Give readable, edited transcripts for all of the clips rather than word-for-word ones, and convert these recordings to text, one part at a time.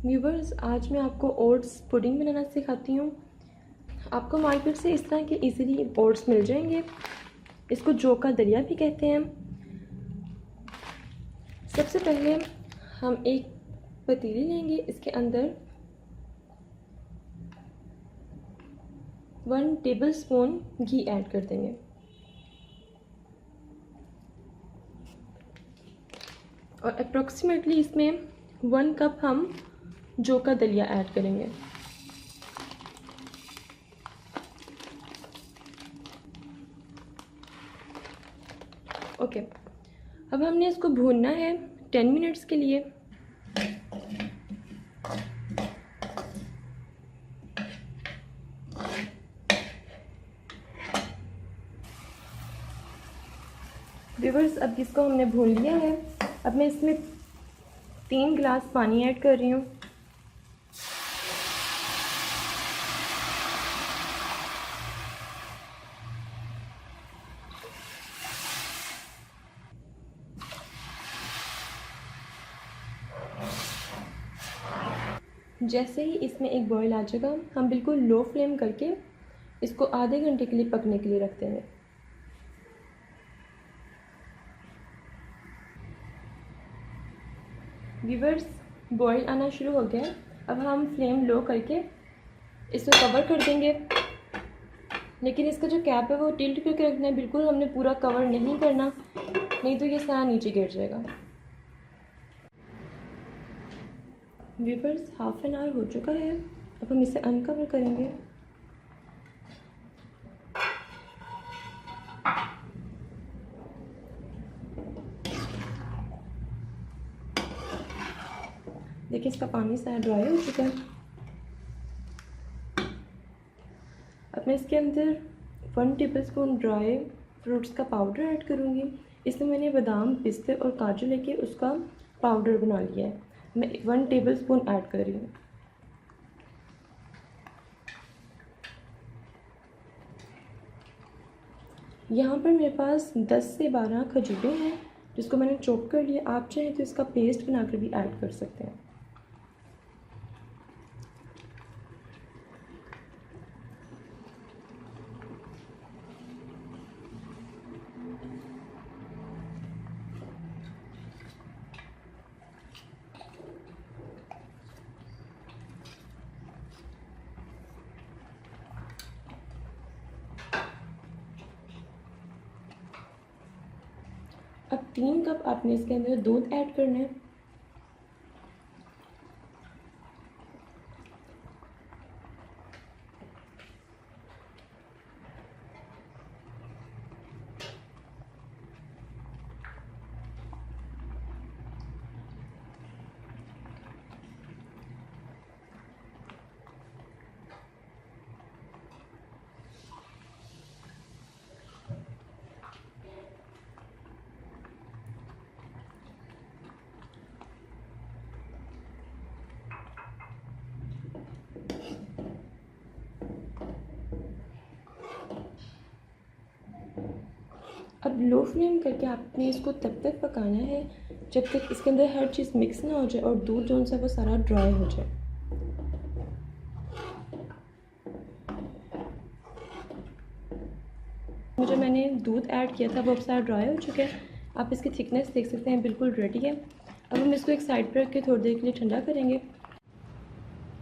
Viewers, आज मैं आपको ओट्स पुडिंग बनाना सिखाती हूँ। आपको मार्केट से इस तरह के इजीली ओट्स मिल जाएंगे। इसको जौ का दलिया भी कहते हैं। सबसे पहले हम एक पतीली लेंगे, इसके अंदर 1 टेबलस्पून घी ऐड कर देंगे और अप्रॉक्सीमेटली इसमें 1 कप हम जौ का दलिया ऐड करेंगे। ओके, अब हमने इसको भूनना है 10 मिनट्स के लिए। व्यूअर्स, अब इसको हमने भून लिया है। अब मैं इसमें 3 गिलास पानी ऐड कर रही हूँ। जैसे ही इसमें एक बॉयल आ जाएगा, हम बिल्कुल लो फ्लेम करके इसको आधे घंटे के लिए पकने के लिए रख देंगे। व्यूअर्स, बॉयल आना शुरू हो गया है। अब हम फ्लेम लो करके इसको कवर कर देंगे, लेकिन इसका जो कैप है वो टिल्ट करके रखना है। बिल्कुल हमने पूरा कवर नहीं करना, नहीं तो ये सारा नीचे गिर जाएगा। व्यूअर्स, हाफ एन आवर हो चुका है। अब हम इसे अनकवर करेंगे। देखिए, इसका पानी सारा ड्राई हो चुका है। अब मैं इसके अंदर 1 टेबलस्पून ड्राई फ्रूट्स का पाउडर ऐड करूँगी। इसमें मैंने बादाम, पिस्ते और काजू लेके उसका पाउडर बना लिया है। मैं 1 टेबलस्पून ऐड कर रही हूँ। यहाँ पर मेरे पास 10 से 12 खजूरें हैं, जिसको मैंने चॉप कर लिया। आप चाहें तो इसका पेस्ट बनाकर भी ऐड कर सकते हैं। अब 3 कप आपने इसके अंदर दूध ऐड करना है। अब लो फ्लेम करके आपने इसको तब तक पकाना है जब तक इसके अंदर हर चीज़ मिक्स ना हो जाए और दूध जो सा वो सारा ड्राई हो जाए। जो मैंने दूध ऐड किया था वो अब सारा ड्राई हो चुका है। आप इसकी थिकनेस देख सकते हैं, बिल्कुल रेडी है। अब हम इसको एक साइड पर रख के थोड़ी देर के लिए ठंडा करेंगे।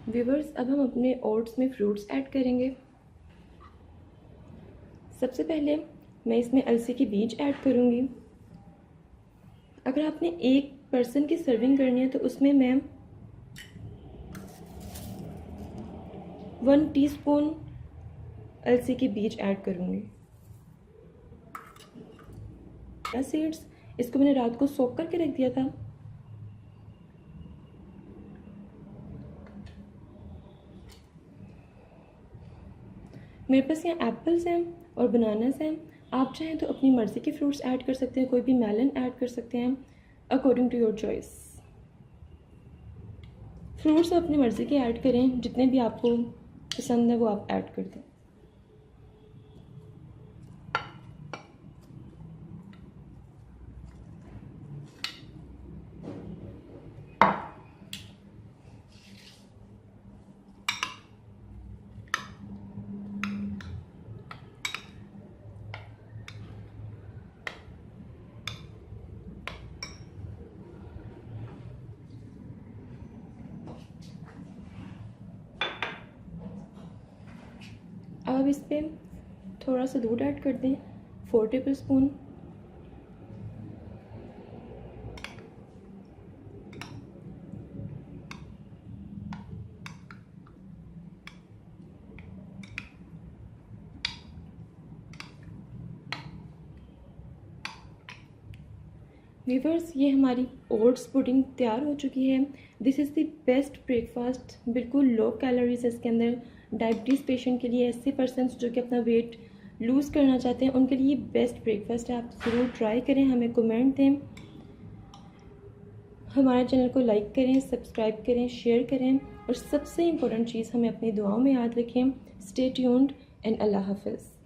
व्यूअर्स, अब हम अपने ओट्स में फ्रूट्स ऐड करेंगे। सबसे पहले मैं इसमें अलसी के बीज ऐड करूँगी। अगर आपने एक पर्सन की सर्विंग करनी है तो उसमें मैं 1 टीस्पून अलसी के बीज ऐड करूँगी। सीड्स, इसको मैंने रात को सोक करके रख दिया था। मेरे पास यहाँ एप्पल्स हैं और बनानास हैं। आप चाहें तो अपनी मर्ज़ी के फ्रूट्स ऐड कर सकते हैं, कोई भी मेलन ऐड कर सकते हैं, according to your choice. Fruits अपनी मर्ज़ी के ऐड करें, जितने भी आपको पसंद है वो आप ऐड कर दें। अब इस पर थोड़ा सा दूध ऐड कर दें, 4 टेबल स्पून। वीवर्स, ये हमारी ओट्स पुडिंग तैयार हो चुकी है। This is the best breakfast, बिल्कुल लो कैलोरीज है इसके अंदर। डायबिटीज़ पेशेंट के लिए, ऐसे पर्सनस जो कि अपना वेट लूज़ करना चाहते हैं, उनके लिए बेस्ट ब्रेकफास्ट है। आप ज़रूर ट्राई करें, हमें कमेंट दें, हमारे चैनल को लाइक करें, सब्सक्राइब करें, शेयर करें, और सबसे इम्पोर्टेंट चीज़, हमें अपनी दुआओं में याद रखें। स्टे ट्यून्ड एंड अल्लाह हाफ़िज़।